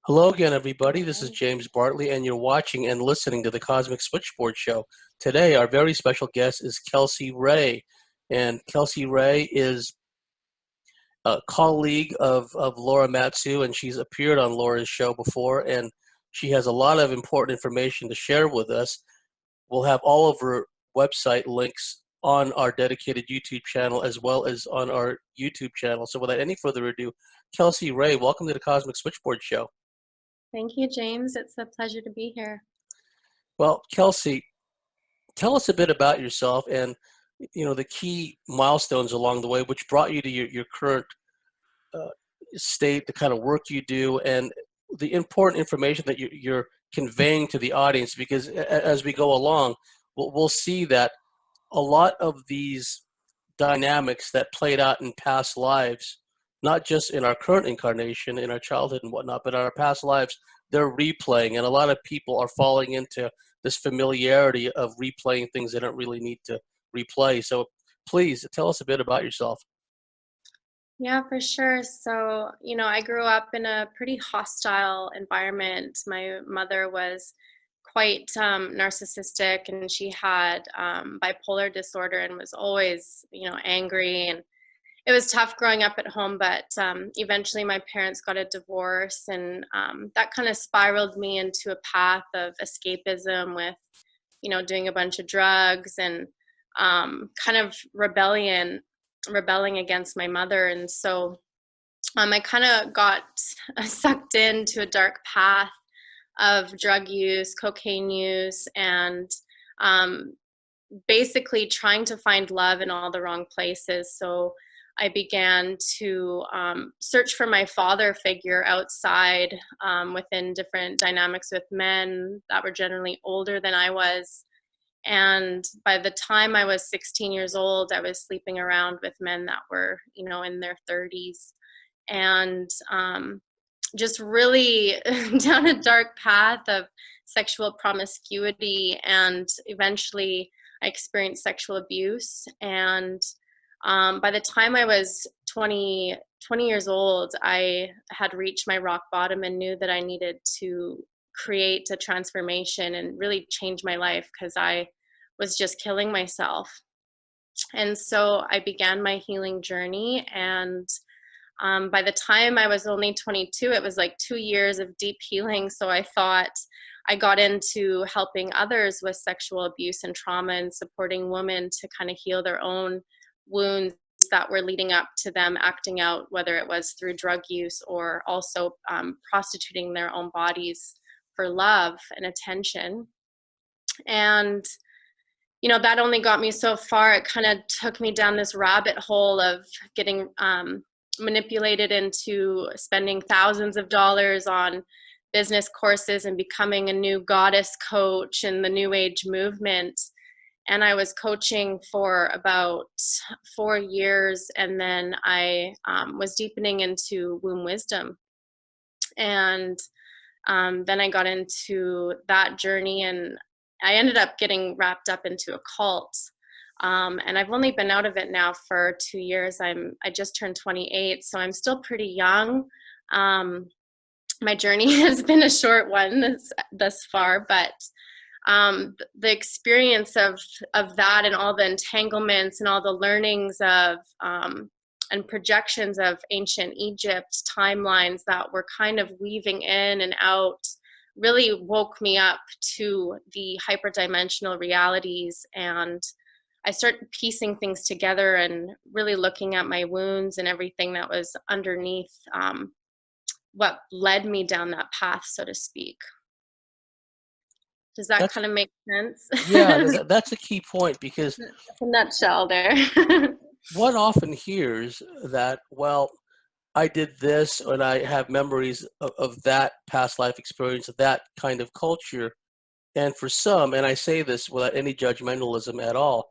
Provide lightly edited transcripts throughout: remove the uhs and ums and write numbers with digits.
Hello again, everybody. This is Alright. James Bartley, and you're watching and listening to the Cosmic Switchboard Show. Today, our very special guest is Kelsea Rai. And Kelsea Rai is a colleague of Laura Matsu, and she's appeared on Laura's show before, and she has a lot of important information to share with us. We'll have all of her website links on our dedicated YouTube channel as well as on our YouTube channel. So without any further ado, Kelsea Rai, welcome to the Cosmic Switchboard Show. Thank you, James. It's a pleasure to be here. Well, Kelsea, tell us a bit about yourself and the key milestones along the way, which brought you to your current uh, state, the kind of work you do, and the important information that you're conveying to the audience. Because as we go along, we'll see that a lot of these dynamics that played out in past lives, not just in our current incarnation, in our childhood and whatnot, but in our past lives, they're replaying. And a lot of people are falling into this familiarity of replaying things they don't really need to replay. So please tell us a bit about yourself. Yeah, for sure. So, I grew up in a pretty hostile environment. My mother was quite narcissistic, and she had bipolar disorder and was always, angry. And it was tough growing up at home, but eventually my parents got a divorce, and that kind of spiraled me into a path of escapism with, doing a bunch of drugs and kind of rebelling against my mother. And so I kind of got sucked into a dark path of drug use, cocaine use, and basically trying to find love in all the wrong places. So I began to search for my father figure outside within different dynamics with men that were generally older than I was. And by the time I was 16 years old, I was sleeping around with men that were, in their 30s. And just really down a dark path of sexual promiscuity. And eventually I experienced sexual abuse. And by the time I was 20 years old, I had reached my rock bottom and knew that I needed to create a transformation and really change my life, because I was just killing myself. And so I began my healing journey. And by the time I was only 22, it was like 2 years of deep healing. So I thought I got into helping others with sexual abuse and trauma and supporting women to kind of heal their own wounds that were leading up to them acting out, whether it was through drug use or also prostituting their own bodies for love and attention. And that only got me so far. It kind of took me down this rabbit hole of getting manipulated into spending thousands of dollars on business courses and becoming a new goddess coach in the New Age movement. And I was coaching for about 4 years, and then I was deepening into womb wisdom. And then I got into that journey, and I ended up getting wrapped up into a cult. And I've only been out of it now for 2 years. I just turned 28, so I'm still pretty young. My journey has been a short one thus far, but the experience of that and all the entanglements and all the learnings of and projections of ancient Egypt timelines that were kind of weaving in and out really woke me up to the hyperdimensional realities. And I started piecing things together and really looking at my wounds and everything that was underneath what led me down that path, so to speak. Does that kind of make sense? Yeah, that's a key point, because a nutshell there. one often hears that, well, I did this, and I have memories of that past life experience, of that kind of culture. And for some, and I say this without any judgmentalism at all,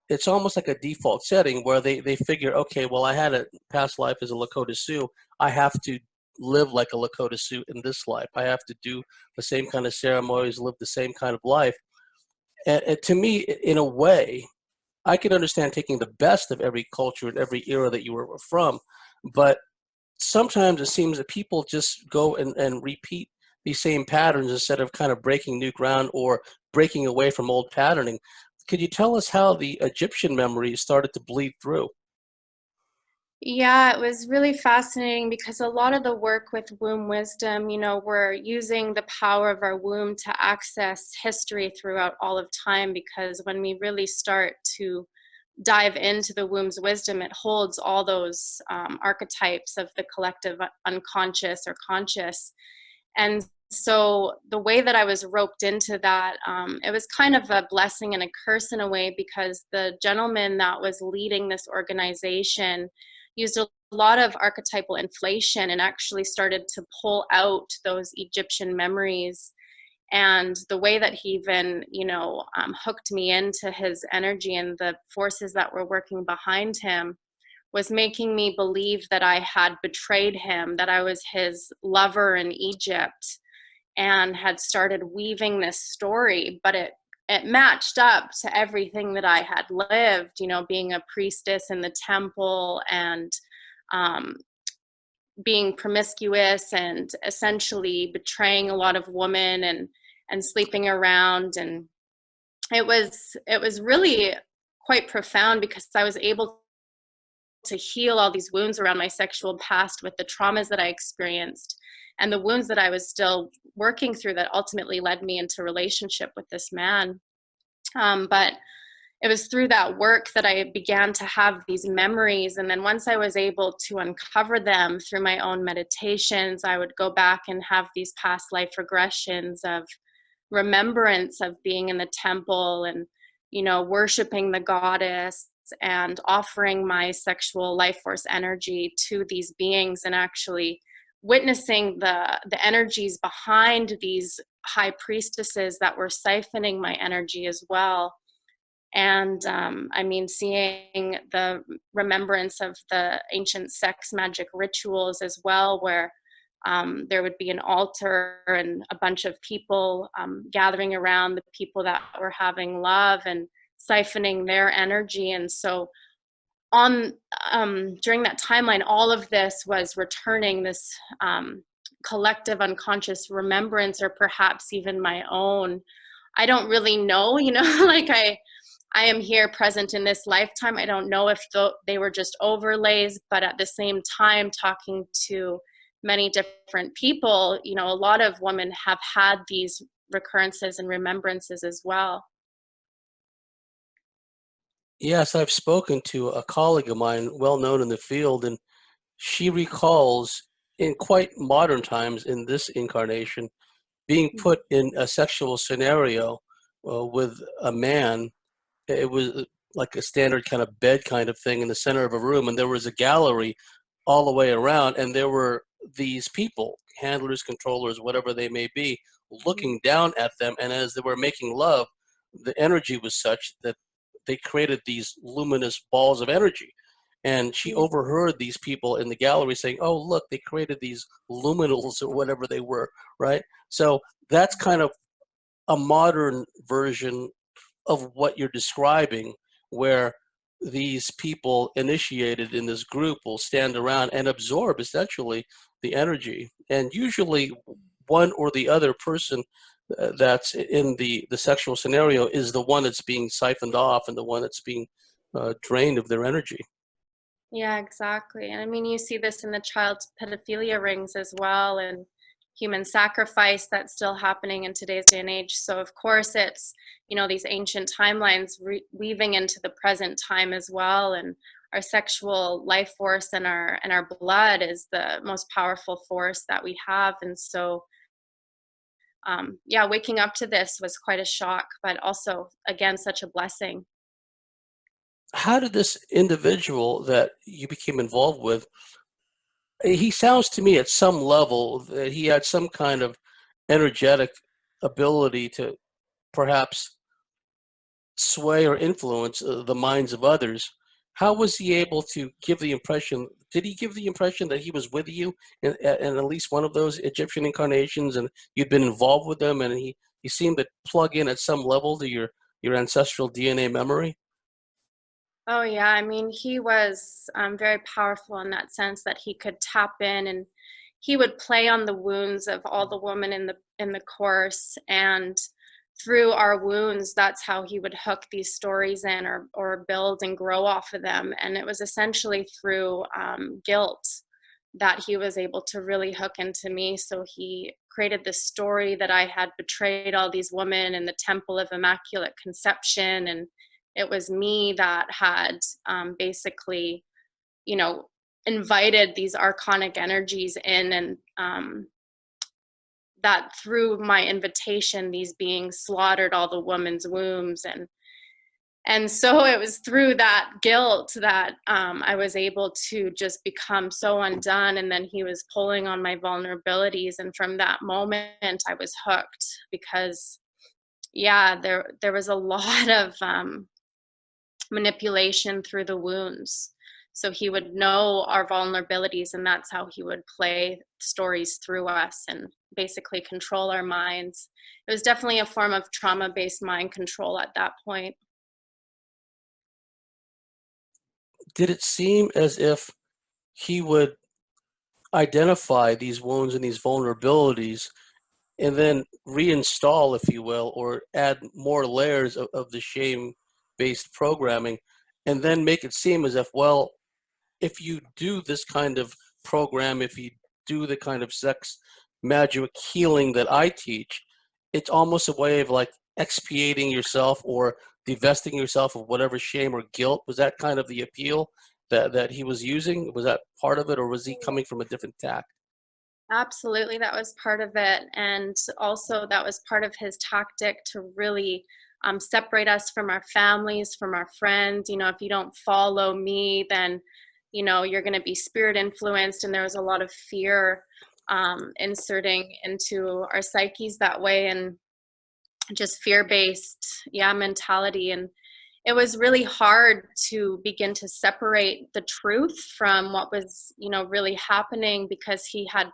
it's almost like a default setting where they figure, okay, well, I had a past life as a Lakota Sioux. I have to live like a Lakota Sioux in this life. I have to do the same kind of ceremonies, live the same kind of life. And to me, in a way, I can understand taking the best of every culture and every era that you were from, but sometimes it seems that people just go and repeat these same patterns instead of kind of breaking new ground or breaking away from old patterning. Could you tell us how the Egyptian memory started to bleed through? Yeah, it was really fascinating because a lot of the work with womb wisdom, we're using the power of our womb to access history throughout all of time, because when we really start to dive into the womb's wisdom, it holds all those archetypes of the collective unconscious or conscious. And so the way that I was roped into that, it was kind of a blessing and a curse in a way, because the gentleman that was leading this organization used a lot of archetypal inflation and actually started to pull out those Egyptian memories. And the way that he even, hooked me into his energy and the forces that were working behind him was making me believe that I had betrayed him, that I was his lover in Egypt, and had started weaving this story. But it matched up to everything that I had lived, being a priestess in the temple, and um, being promiscuous and essentially betraying a lot of women, and sleeping around. And it was really quite profound, because I was able to heal all these wounds around my sexual past with the traumas that I experienced and the wounds that I was still working through, that ultimately led me into relationship with this man. But it was through that work that I began to have these memories. And then once I was able to uncover them through my own meditations, I would go back and have these past life regressions of remembrance of being in the temple and, worshiping the goddess and offering my sexual life force energy to these beings, and actually witnessing the energies behind these high priestesses that were siphoning my energy as well. And seeing the remembrance of the ancient sex magic rituals as well, where there would be an altar and a bunch of people gathering around the people that were having love and siphoning their energy. And so on during that timeline, all of this was returning this collective unconscious remembrance, or perhaps even my own. I don't really know, like I am here present in this lifetime. I don't know if they were just overlays, but at the same time, talking to many different people, a lot of women have had these recurrences and remembrances as well. Yes, I've spoken to a colleague of mine, well known in the field, and she recalls in quite modern times in this incarnation being put in a sexual scenario with a man. It was like a standard kind of bed kind of thing in the center of a room, and there was a gallery all the way around, and there were these people, handlers, controllers, whatever they may be, looking down at them. And as they were making love, the energy was such that they created these luminous balls of energy. And she overheard these people in the gallery saying, "Oh, look, they created these luminals," or whatever they were, right? So that's kind of a modern version of what you're describing, where these people initiated in this group will stand around and absorb essentially the energy. And usually one or the other person that's in the sexual scenario is the one that's being siphoned off and the one that's being drained of their energy. Yeah, exactly. And you see this in the child pedophilia rings as well, and human sacrifice that's still happening in today's day and age. So, of course, it's, these ancient timelines weaving into the present time as well. And our sexual life force and our blood is the most powerful force that we have. And so, yeah, waking up to this was quite a shock, but also, again, such a blessing. How did this individual that you became involved with, he sounds to me at some level that he had some kind of energetic ability to perhaps sway or influence the minds of others. How was he able to give the impression? Did he give the impression that he was with you in at least one of those Egyptian incarnations, and you'd been involved with them, and he seemed to plug in at some level to your ancestral DNA memory? Oh yeah, I mean, he was very powerful in that sense that he could tap in, and he would play on the wounds of all the women in the course, and through our wounds, that's how he would hook these stories in, or build and grow off of them. And it was essentially through guilt that he was able to really hook into me. So he created this story that I had betrayed all these women in the Temple of Immaculate Conception, and it was me that had basically, you know, invited these archonic energies in, and that through my invitation, these beings slaughtered all the women's wombs, and so it was through that guilt that I was able to just become so undone. And then he was pulling on my vulnerabilities, and from that moment, I was hooked because, yeah, there was a lot of manipulation through the wounds. So he would know our vulnerabilities, and that's how he would play stories through us and basically control our minds. It was definitely a form of trauma-based mind control at that point. Did it seem as if he would identify these wounds and these vulnerabilities and then reinstall, if you will, or add more layers of the shame-based programming, and then make it seem as if, well, if you do this kind of program, if you do the kind of sex magic healing that I teach, it's almost a way of like expiating yourself or divesting yourself of whatever shame or guilt? Was that kind of the appeal that he was using? Was that part of it, or was he coming from a different tack? Absolutely, that was part of it. And also, that was part of his tactic to really separate us from our families, from our friends. You know, if you don't follow me, then, you know, you're going to be spirit influenced. And there was a lot of fear inserting into our psyches that way, and just fear based, yeah, mentality. And it was really hard to begin to separate the truth from what was, you know, really happening, because he had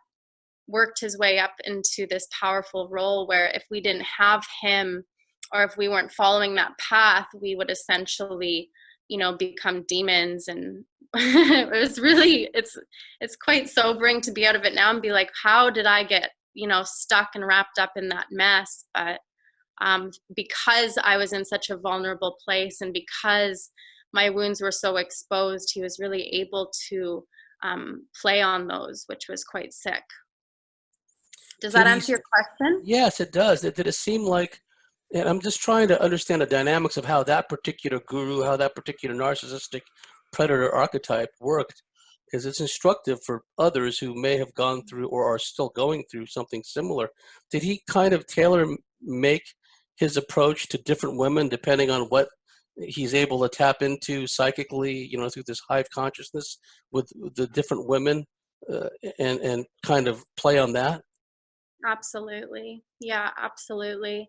worked his way up into this powerful role where if we didn't have him, or if we weren't following that path, we would essentially, you know, become demons. And it was really, it's quite sobering to be out of it now and be like, how did I get, you know, stuck and wrapped up in that mess? But because I was in such a vulnerable place, and because my wounds were so exposed, he was really able to play on those, which was quite sick. Does Did that he? answer your question? Yes, it does. Did it seem like, and I'm just trying to understand the dynamics of how that particular guru, how that particular narcissistic predator archetype worked, because it's instructive for others who may have gone through or are still going through something similar. Did he kind of tailor make his approach to different women depending on what he's able to tap into psychically, you know, through this hive consciousness with the different women, uh, and kind of play on that? Absolutely. Yeah, absolutely.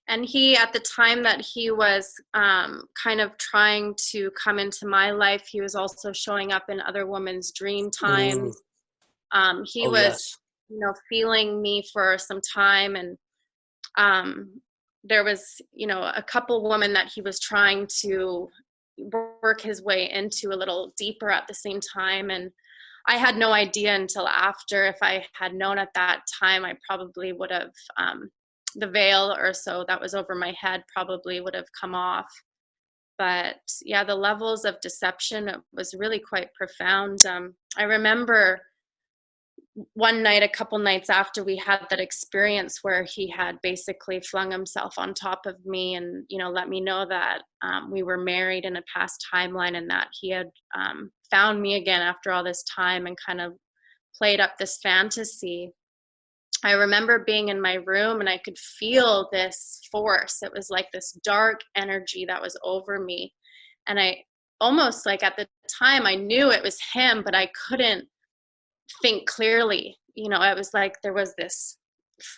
And he, at the time that he was kind of trying to come into my life, he was also showing up in other women's dream Mm. times. He Oh, was, yes. you know, feeling me for some time, and there was, you know, a couple women that he was trying to work his way into a little deeper at the same time. And I had no idea until after. If I had known at that time, I probably would have, the veil or so that was over my head probably would have come off. But yeah, the levels of deception was really quite profound. I remember one night, a couple nights after we had that experience where he had basically flung himself on top of me, and, you know, let me know that we were married in a past timeline, and that he had found me again after all this time, and kind of played up this fantasy. I remember being in my room, and I could feel this force. It was like this dark energy that was over me. And I almost, like, at the time, I knew it was him, but I couldn't think clearly. You know, it was like there was this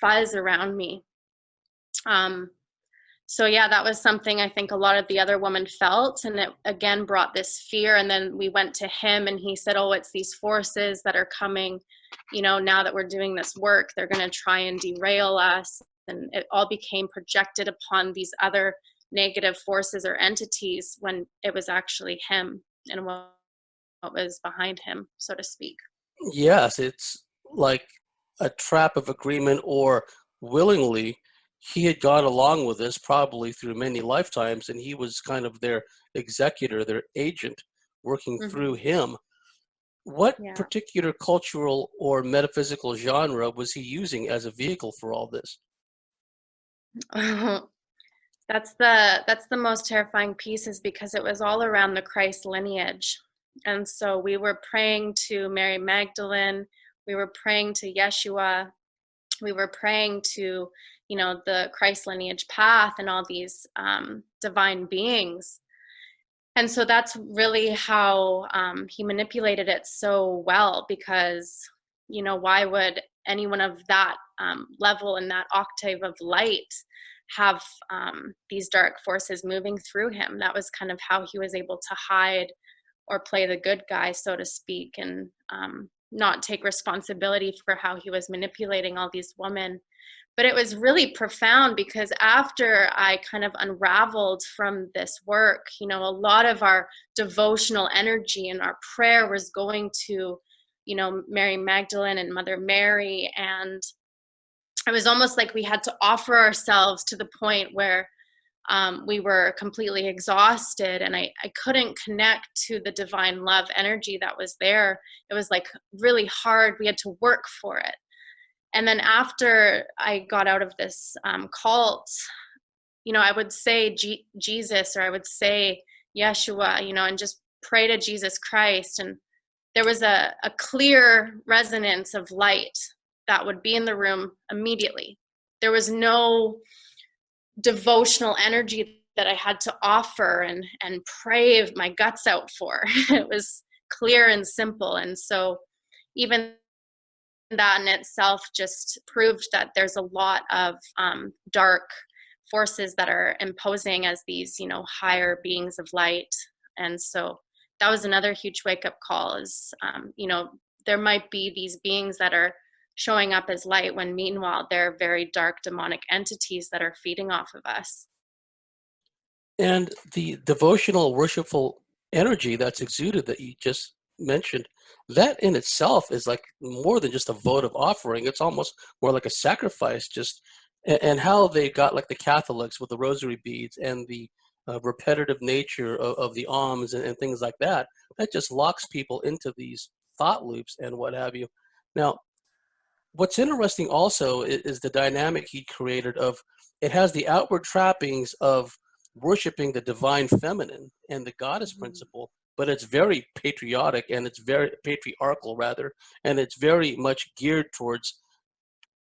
fuzz around me. Um, so yeah, that was something I think a lot of the other women felt, and it again brought this fear. And then we went to him, and he said, "Oh, it's these forces that are coming. You know, now that we're doing this work, they're going to try and derail us." And it all became projected upon these other negative forces or entities when it was actually him and what was behind him, so to speak. Yes, it's like a trap of agreement, or willingly he had gone along with this probably through many lifetimes, and he was kind of their executor, their agent, working through Hmm. him. What Yeah. particular cultural or metaphysical genre was he using as a vehicle for all this? That's the most terrifying piece, is because it was all around the Christ lineage. And so we were praying to Mary Magdalene, we were praying to Yeshua, we were praying to, the Christ lineage path and all these divine beings. And so that's really how he manipulated it so well, because, why would anyone of that level and that octave of light have these dark forces moving through him? That was kind of how he was able to hide or play the good guy, so to speak, and not take responsibility for how he was manipulating all these women. But it was really profound, because after I kind of unraveled from this work, a lot of our devotional energy and our prayer was going to, Mary Magdalene and Mother Mary. And it was almost like we had to offer ourselves to the point where we were completely exhausted, and I couldn't connect to the divine love energy that was there. It was like really hard. We had to work for it. And then after I got out of this cult, I would say Jesus, or I would say Yeshua, and just pray to Jesus Christ. And there was a clear resonance of light that would be in the room immediately. There was no devotional energy that I had to offer and pray my guts out for. It was clear and simple. And so even that in itself just proved that there's a lot of dark forces that are imposing as these, higher beings of light. And so that was another huge wake up call, is, there might be these beings that are showing up as light when meanwhile they're very dark demonic entities that are feeding off of us. And the devotional, worshipful energy that's exuded that you just mentioned, that in itself is like more than just a vote of offering. It's almost more like a sacrifice. Just and how they got like the Catholics with the rosary beads and the repetitive nature of the alms and things like that. That just locks people into these thought loops and what have you. Now, what's interesting also is the dynamic he created of, it has the outward trappings of worshiping the divine feminine and the goddess Mhm. principle, but it's very patriotic, and it's very patriarchal rather, and it's very much geared towards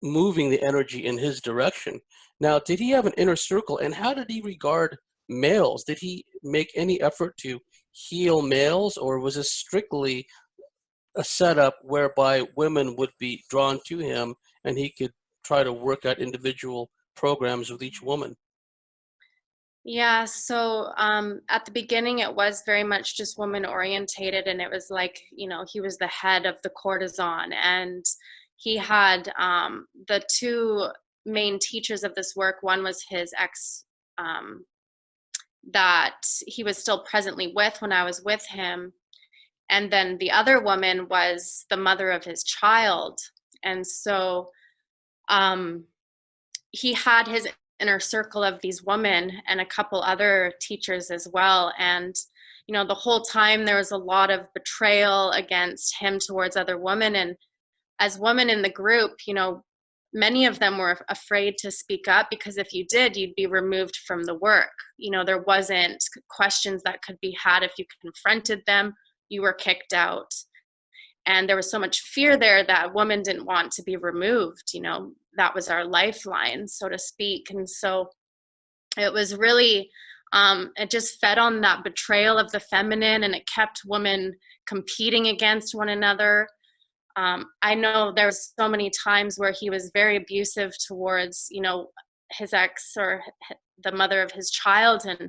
moving the energy in his direction. Now, did he have an inner circle, and how did he regard males? Did he make any effort to heal males, or was this strictly a setup whereby women would be drawn to him and he could try to work out individual programs with each woman? Yeah, so at the beginning, it was very much just woman orientated, and it was like, he was the head of the courtesan, and he had the two main teachers of this work. One was his ex, um, that he was still presently with when I was with him, and then the other woman was the mother of his child. And so um, he had his inner circle of these women and a couple other teachers as well. And, the whole time there was a lot of betrayal against him towards other women. And as women in the group, many of them were afraid to speak up, because if you did, you'd be removed from the work. There wasn't questions that could be had. If you confronted them, you were kicked out. And there was so much fear there that women didn't want to be removed. That was our lifeline, so to speak. And so it was really, it just fed on that betrayal of the feminine, and it kept women competing against one another. I know there was so many times where he was very abusive towards, his ex, or the mother of his child. And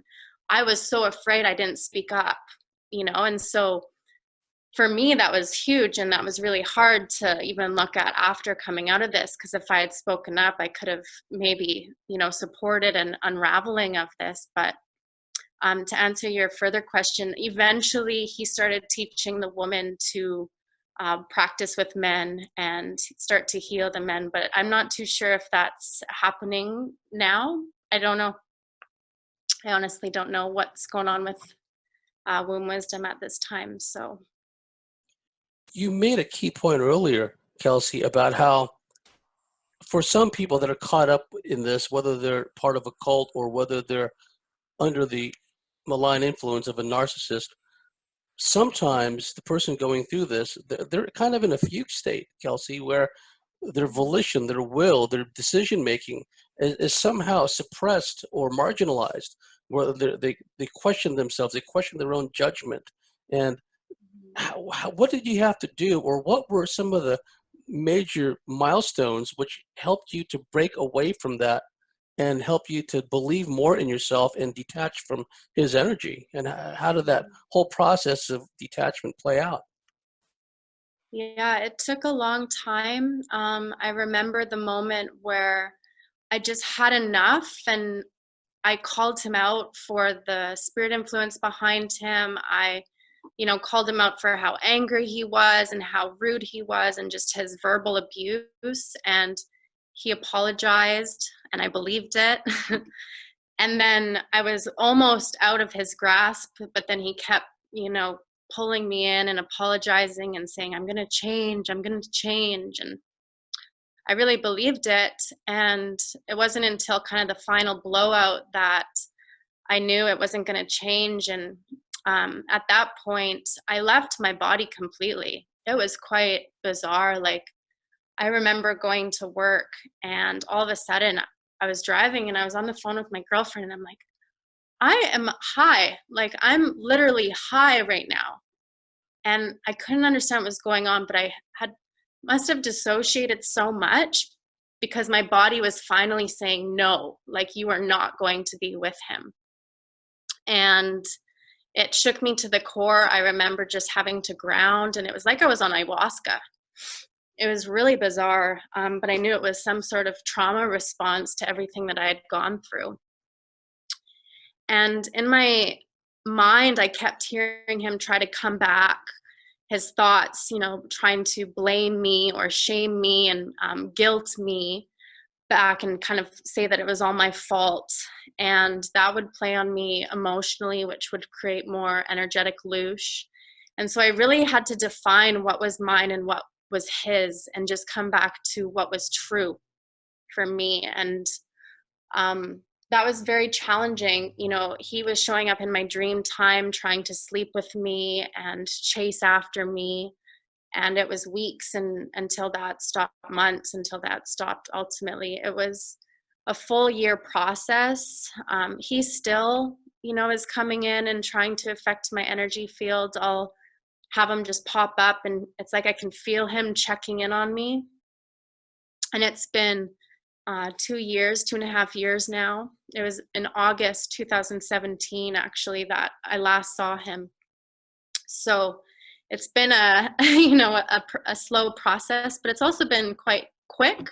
I was so afraid I didn't speak up, and so for me, that was huge, and that was really hard to even look at after coming out of this, because if I had spoken up, I could have maybe, supported an unraveling of this. But to answer your further question, eventually he started teaching the woman to practice with men and start to heal the men. But I'm not too sure if that's happening now. I don't know. I honestly don't know what's going on with womb wisdom at this time. So. You made a key point earlier, Kelsey, about how for some people that are caught up in this, whether they're part of a cult or whether they're under the malign influence of a narcissist, sometimes the person going through this, they're kind of in a fugue state, Kelsey, where their volition, their will, their decision making is somehow suppressed or marginalized, where they question themselves, they question their own judgment. And what did you have to do, or what were some of the major milestones which helped you to break away from that and help you to believe more in yourself and detach from his energy? And how did that whole process of detachment play out? Yeah, it took a long time. I remember the moment where I just had enough, and I called him out for the spirit influence behind him. I, called him out for how angry he was and how rude he was and just his verbal abuse. And he apologized, and I believed it. And then I was almost out of his grasp, but then he kept, pulling me in and apologizing and saying, I'm going to change, I'm going to change. And I really believed it. And it wasn't until kind of the final blowout that I knew it wasn't going to change. And at that point, I left my body completely. It was quite bizarre. Like, I remember going to work, and all of a sudden I was driving and I was on the phone with my girlfriend, and I'm like, I am high. Like, I'm literally high right now. And I couldn't understand what was going on, but I must have dissociated so much because my body was finally saying, no, like, you are not going to be with him. And it shook me to the core. I remember just having to ground, and it was like I was on ayahuasca. It was really bizarre, but I knew it was some sort of trauma response to everything that I had gone through. And in my mind, I kept hearing him try to come back, his thoughts, trying to blame me or shame me and guilt me back and kind of say that it was all my fault. And that would play on me emotionally, which would create more energetic loosh. And so I really had to define what was mine and what was his, and just come back to what was true for me. And that was very challenging. He was showing up in my dream time, trying to sleep with me and chase after me. And it was weeks and until that stopped, months until that stopped. Ultimately, it was a full year process. He still, is coming in and trying to affect my energy field. I'll have him just pop up, and it's like I can feel him checking in on me. And it's been 2 years, 2.5 years now. It was in August 2017, actually, that I last saw him. So it's been a slow process, but it's also been quite quick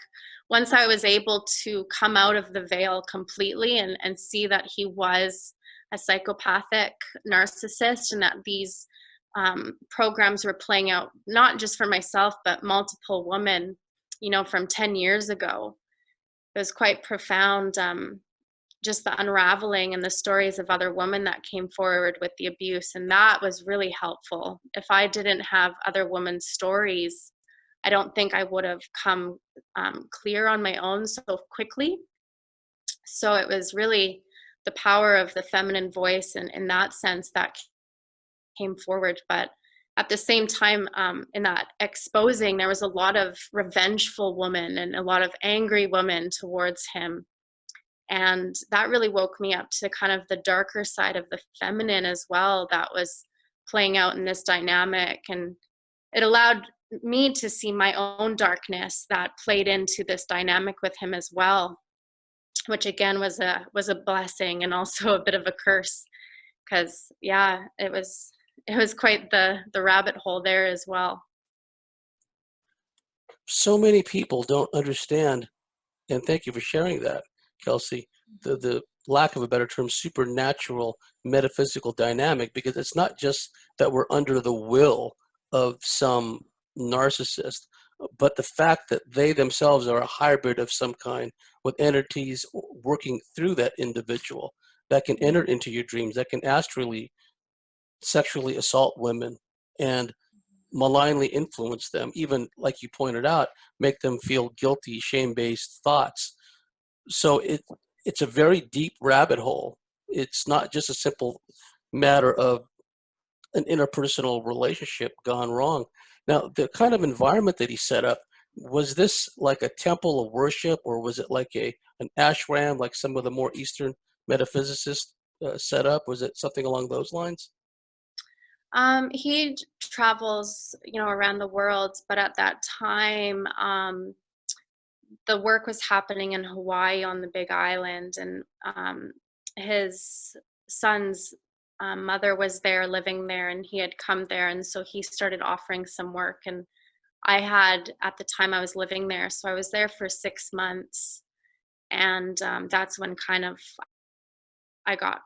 once I was able to come out of the veil completely and see that he was a psychopathic narcissist, and that these programs were playing out not just for myself but multiple women, from 10 years ago. It was quite profound, just the unraveling and the stories of other women that came forward with the abuse. And that was really helpful. If I didn't have other women's stories, I don't think I would have come clear on my own so quickly. So it was really the power of the feminine voice, and in that sense that came forward. But at the same time, in that exposing, there was a lot of revengeful women and a lot of angry women towards him. And that really woke me up to kind of the darker side of the feminine as well that was playing out in this dynamic. And it allowed me to see my own darkness that played into this dynamic with him as well, which again was a blessing and also a bit of a curse, because it it was quite the rabbit hole there as well. So many people don't understand, and thank you for sharing that, Kelsey, the lack of a better term, supernatural metaphysical dynamic, because it's not just that we're under the will of some narcissist, but the fact that they themselves are a hybrid of some kind with entities working through that individual that can enter into your dreams, that can astrally, sexually assault women and malignly influence them, even like you pointed out, make them feel guilty, shame-based thoughts. So it's a very deep rabbit hole. It's not just a simple matter of an interpersonal relationship gone wrong. Now, the kind of environment that he set up, was this like a temple of worship, or was it like an ashram, like some of the more Eastern metaphysicists set up? Was it something along those lines? He travels, around the world, but at that time, the work was happening in Hawaii on the Big Island, and his son's mother was there, living there, and he had come there, and so he started offering some work. And I had, at the time, I was living there, so I was there for 6 months, and that's when kind of I got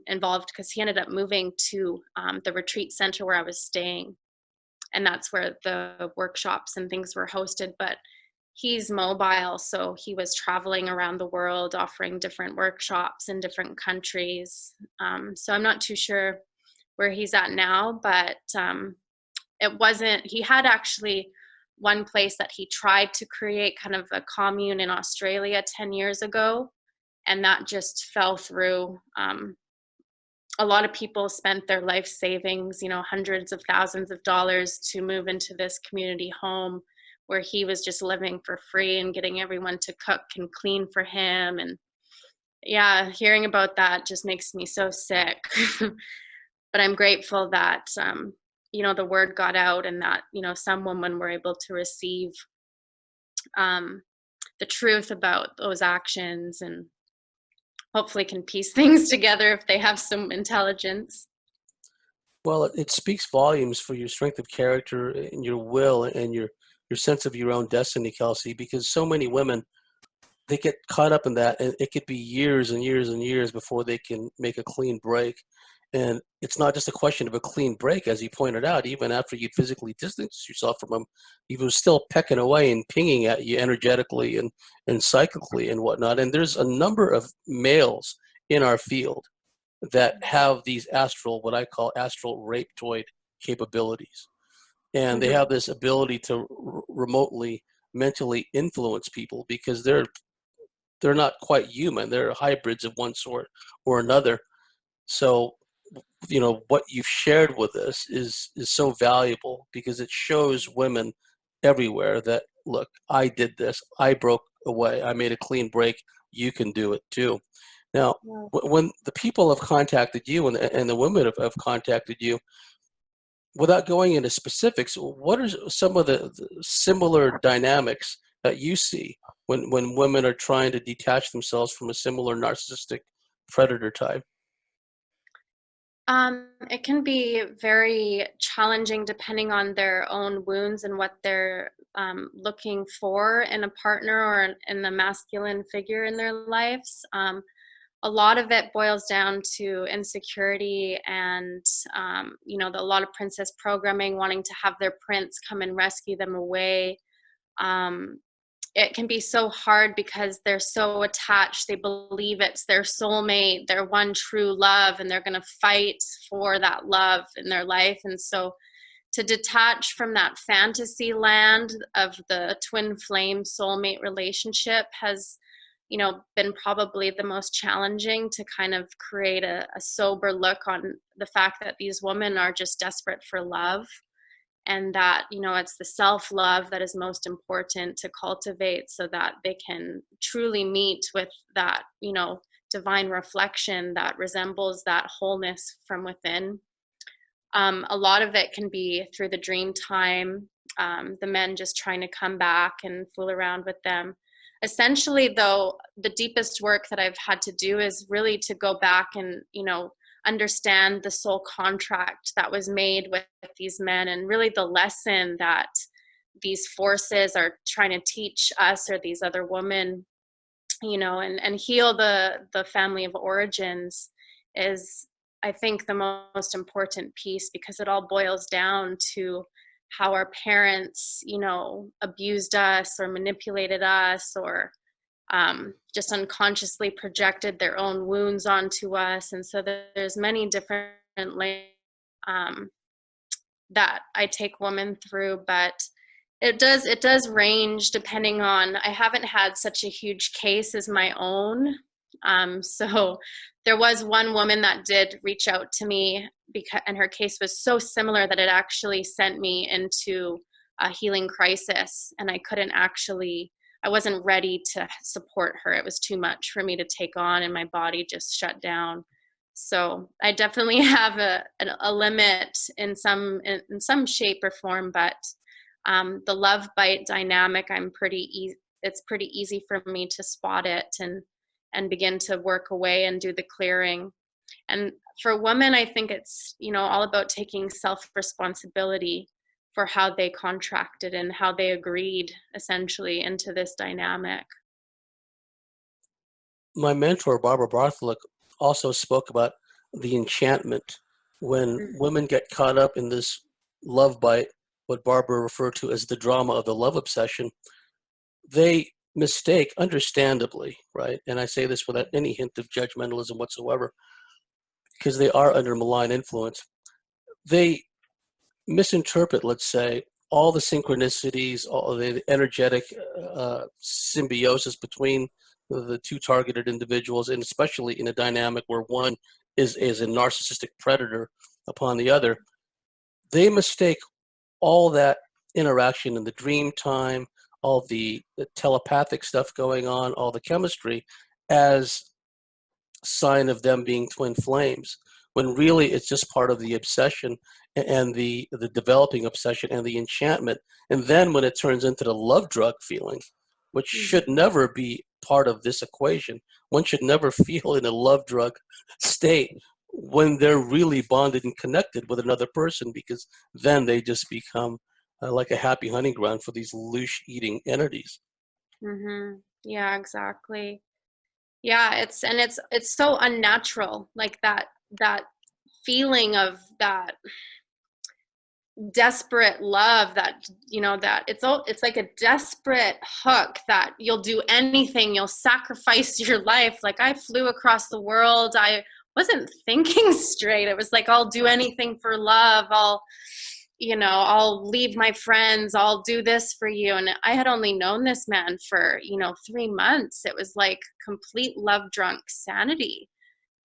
involved, because he ended up moving to the retreat center where I was staying, and that's where the workshops and things were hosted. But he's mobile, so he was traveling around the world offering different workshops in different countries. So I'm not too sure where he's at now, but it wasn't, he had actually one place that he tried to create kind of a commune in Australia 10 years ago, and that just fell through. A lot of people spent their life savings, hundreds of thousands of dollars to move into this community home where he was just living for free and getting everyone to cook and clean for him. And yeah, hearing about that just makes me so sick. But I'm grateful that, the word got out, and that, some women were able to receive um, the truth about those actions, and hopefully can piece things together if they have some intelligence. Well, it speaks volumes for your strength of character and your will and your sense of your own destiny, Kelsey, because so many women, they get caught up in that, and it could be years and years and years before they can make a clean break. And it's not just a question of a clean break, as you pointed out. Even after you physically distance yourself from him, he was still pecking away and pinging at you energetically and psychically and whatnot. And there's a number of males in our field that have these astral, what I call astral rapetoid capabilities. And they Mm-hmm. have this ability to remotely mentally influence people, because they're not quite human. They're hybrids of one sort or another. So, what you've shared with us is so valuable, because it shows women everywhere that, look, I did this. I broke away. I made a clean break. You can do it too. Now, Yeah. when the people have contacted you, and the women have contacted you, without going into specifics, what are some of the similar dynamics that you see when women are trying to detach themselves from a similar narcissistic predator type? It can be very challenging depending on their own wounds and what they're looking for in a partner or in the masculine figure in their lives. A lot of it boils down to insecurity and, a lot of princess programming, wanting to have their prince come and rescue them away. Um, it can be so hard because they're so attached. They believe it's their soulmate, their one true love, and they're going to fight for that love in their life. And so to detach from that fantasy land of the twin flame soulmate relationship has, been probably the most challenging, to kind of create a sober look on the fact that these women are just desperate for love, and that, it's the self-love that is most important to cultivate, so that they can truly meet with that, divine reflection that resembles that wholeness from within. A lot of it can be through the dream time, the men just trying to come back and fool around with them. Essentially, though, the deepest work that I've had to do is really to go back and, understand the soul contract that was made with these men, and really the lesson that these forces are trying to teach us or these other women, you know, and heal the family of origins is, I think, the most important piece, because it all boils down to how our parents, you know, abused us or manipulated us, or just unconsciously projected their own wounds onto us. And so there's many different layers um, that I take women through, but it does range depending on, I haven't had such a huge case as my own. So there was one woman that did reach out to me, because, and her case was so similar that it actually sent me into a healing crisis, and I wasn't ready to support her. It was too much for me to take on, and my body just shut down. So I definitely have a limit in some shape or form, but the love bite dynamic, it's pretty easy for me to spot it and begin to work away and do the clearing. And for women, I think it's, you know, all about taking self-responsibility for how they contracted and how they agreed essentially into this dynamic. My mentor, Barbara Bartley, also spoke about the enchantment when women get caught up in this love bite, what Barbara referred to as the drama of the love obsession. They mistake, understandably, right? And I say this without any hint of judgmentalism whatsoever, because they are under malign influence. They misinterpret, let's say, all the synchronicities, all the energetic symbiosis between the two targeted individuals, and especially in a dynamic where one is a narcissistic predator upon the other. They mistake all that interaction in the dream time, all the telepathic stuff going on, all the chemistry, as sign of them being twin flames, when really it's just part of the obsession and the developing obsession and the enchantment. And then when it turns into the love drug feeling, which should never be part of this equation, one should never feel in a love drug state when they're really bonded and connected with another person, because then they just become like a happy hunting ground for these leash eating entities. Yeah, exactly. Yeah, it's so unnatural, like that feeling of that desperate love, that, you know, that it's like a desperate hook that you'll do anything, you'll sacrifice your life. Like, I flew across the world, I wasn't thinking straight. It was like, I'll do anything for love, I'll leave my friends, I'll do this for you. And I had only known this man for, 3 months. It was like complete love drunk sanity.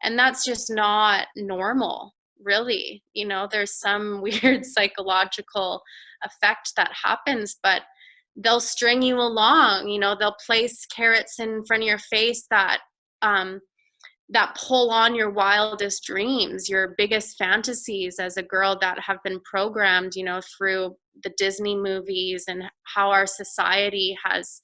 And that's just not normal, really. There's some weird psychological effect that happens, but they'll string you along. They'll place carrots in front of your face that pull on your wildest dreams, your biggest fantasies as a girl, that have been programmed, through the Disney movies and how our society has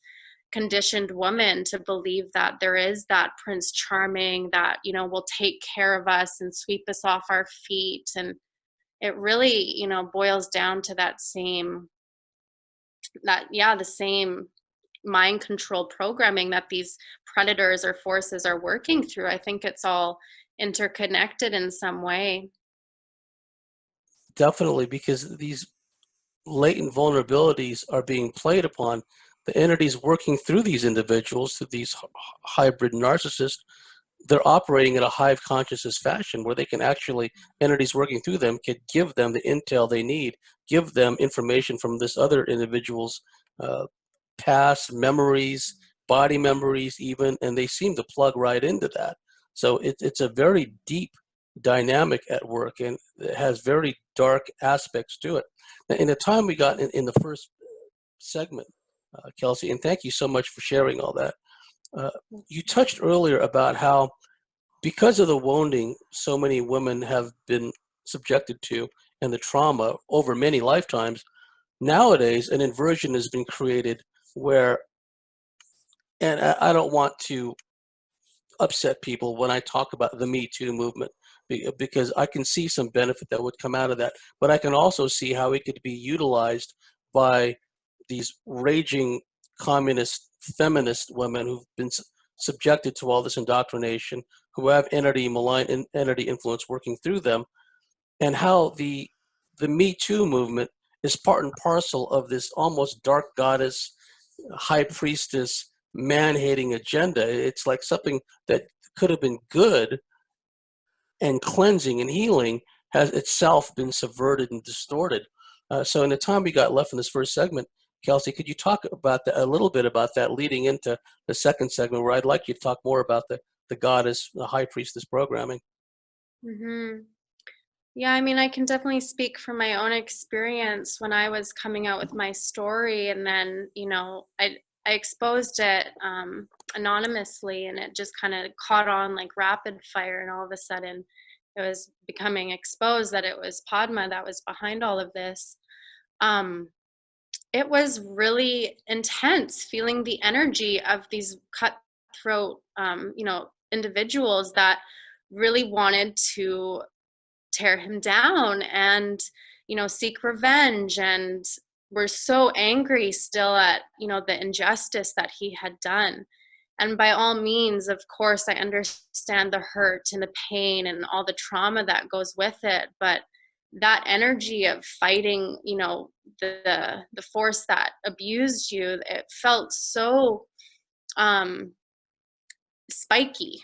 conditioned women to believe that there is that Prince Charming that, will take care of us and sweep us off our feet. And it really, boils down to the same mind control programming that these predators or forces are working through. I think it's all interconnected in some way. Definitely, because these latent vulnerabilities are being played upon. The entities working through these individuals, through these hybrid narcissists, they're operating in a hive consciousness fashion where they can actually, entities working through them could give them the intel they need, give them information from this other individual's past memories, body memories even, and they seem to plug right into that. So it's a very deep dynamic at work, and it has very dark aspects to it. In the time we got in the first segment, Kelsey, and thank you so much for sharing all that. You touched earlier about how, because of the wounding so many women have been subjected to and the trauma over many lifetimes, nowadays an inversion has been created where, and I don't want to upset people when I talk about the Me Too movement, because I can see some benefit that would come out of that. But I can also see how it could be utilized by these raging communist feminist women who've been subjected to all this indoctrination, who have entity influence working through them, and how the Me Too movement is part and parcel of this almost dark goddess, high priestess, man-hating agenda. It's like something that could have been good and cleansing and healing has itself been subverted and distorted. So in the time we got left in this first segment, Kelsey, could you talk about that, a little bit about that, leading into the second segment, where I'd like you to talk more about the goddess, the high priestess programming? Hmm. Yeah, I mean, I can definitely speak from my own experience when I was coming out with my story, and then, I exposed it anonymously, and it just kind of caught on like rapid fire, and all of a sudden, it was becoming exposed that it was Padma that was behind all of this. Um, it was really intense feeling the energy of these cutthroat, individuals that really wanted to tear him down and seek revenge, and were so angry still at the injustice that he had done. And by all means, of course, I understand the hurt and the pain and all the trauma that goes with it, but that energy of fighting the force that abused you, it felt so um spiky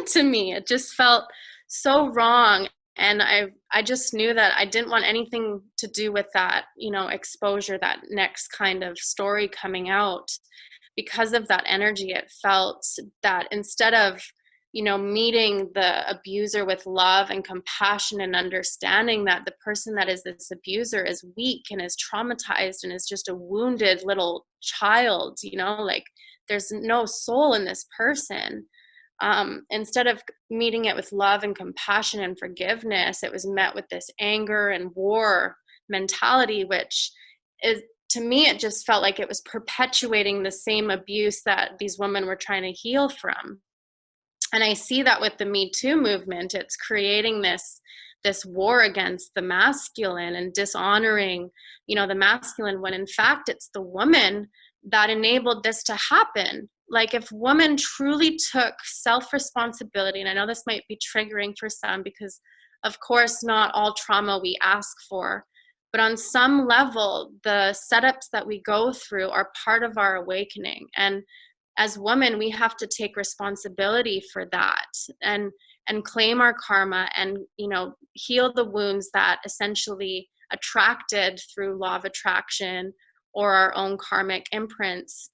to me. It just felt so wrong. And I just knew that I didn't want anything to do with that, exposure, that next kind of story coming out. Because of that energy, it felt that instead of, meeting the abuser with love and compassion and understanding that the person that is this abuser is weak and is traumatized and is just a wounded little child, like there's no soul in this person. Instead of meeting it with love and compassion and forgiveness, it was met with this anger and war mentality, which is, to me, it just felt like it was perpetuating the same abuse that these women were trying to heal from. And I see that with the Me Too movement. It's creating this war against the masculine and dishonoring, the masculine, when in fact it's the woman that enabled this to happen. Like, if women truly took self-responsibility, and I know this might be triggering for some because, of course, not all trauma we ask for, but on some level, the setups that we go through are part of our awakening. And as women, we have to take responsibility for that and claim our karma and, heal the wounds that essentially attracted through law of attraction or our own karmic imprints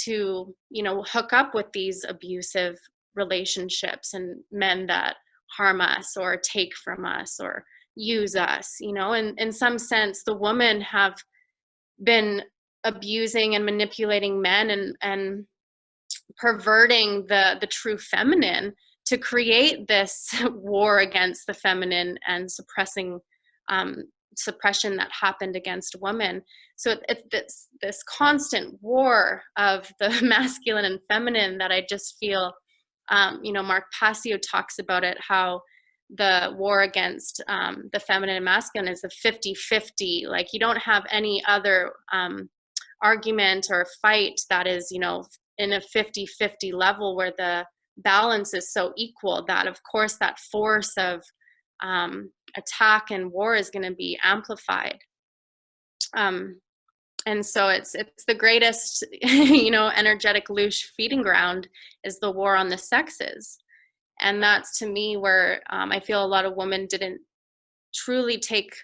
to, hook up with these abusive relationships and men that harm us or take from us or use us. In some sense, the women have been abusing and manipulating men and perverting the true feminine to create this war against the feminine and suppression that happened against women. So it's this constant war of the masculine and feminine that I just feel, Mark Passio talks about it, how the war against the feminine and masculine is a 50-50. Like, you don't have any other argument or fight that is, in a 50-50 level where the balance is so equal that, of course, that force of attack and war is going to be amplified. And so it's the greatest, energetic loosh feeding ground is the war on the sexes. And that's, to me, where I feel a lot of women didn't truly take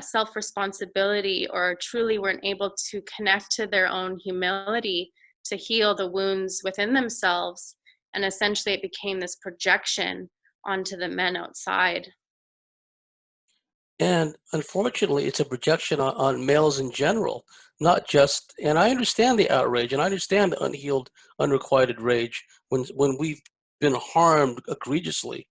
self-responsibility or truly weren't able to connect to their own humility to heal the wounds within themselves. And essentially it became this projection onto the men outside. And unfortunately, it's a projection on males in general, not just, and I understand the outrage and I understand the unhealed, unrequited rage when we've been harmed egregiously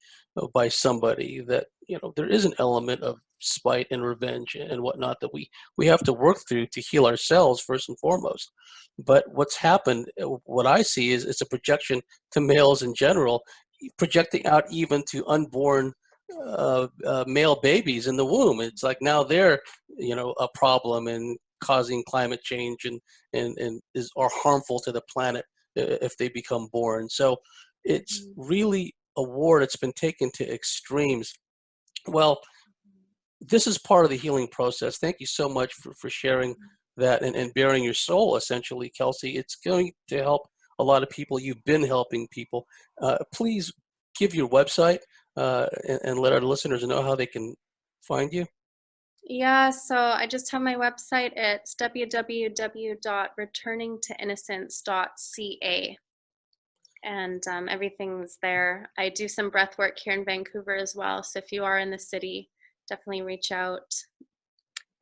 by somebody, that, there is an element of spite and revenge and whatnot that we have to work through to heal ourselves first and foremost. But what's happened, what I see is it's a projection to males in general, projecting out even to unborn male babies in the womb. It's like now they're, a problem and causing climate change and are harmful to the planet if they become born. So it's Mhm. really a war that's been taken to extremes. Well, this is part of the healing process. Thank you so much for sharing that and bearing your soul, essentially, Kelsey. It's going to help a lot of people. You've been helping people. Please give your website and let our listeners know how they can find you. Yeah, so I just have my website. It's www.returningtoinnocence.ca. And everything's there. I do some breath work here in Vancouver as well. So if you are in the city, definitely reach out.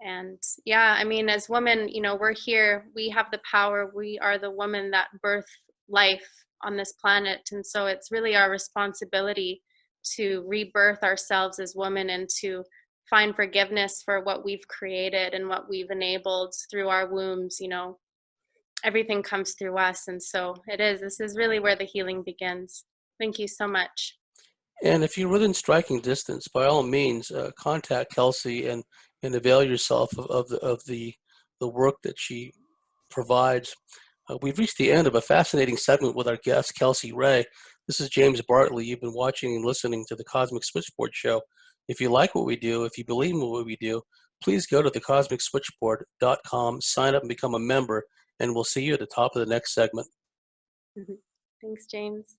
And yeah, I mean, as women, we're here, we have the power, we are the woman that birth life on this planet. And so it's really our responsibility to rebirth ourselves as women and to find forgiveness for what we've created and what we've enabled through our wombs. Everything comes through us. And so this is really where the healing begins. Thank you so much. And if you're within striking distance, by all means, contact Kelsey and avail yourself of the work that she provides. We've reached the end of a fascinating segment with our guest, Kelsea Rai. This is James Bartley. You've been watching and listening to the Cosmic Switchboard Show. If you like what we do, if you believe in what we do, please go to thecosmicswitchboard.com, sign up and become a member, and we'll see you at the top of the next segment. Thanks, James.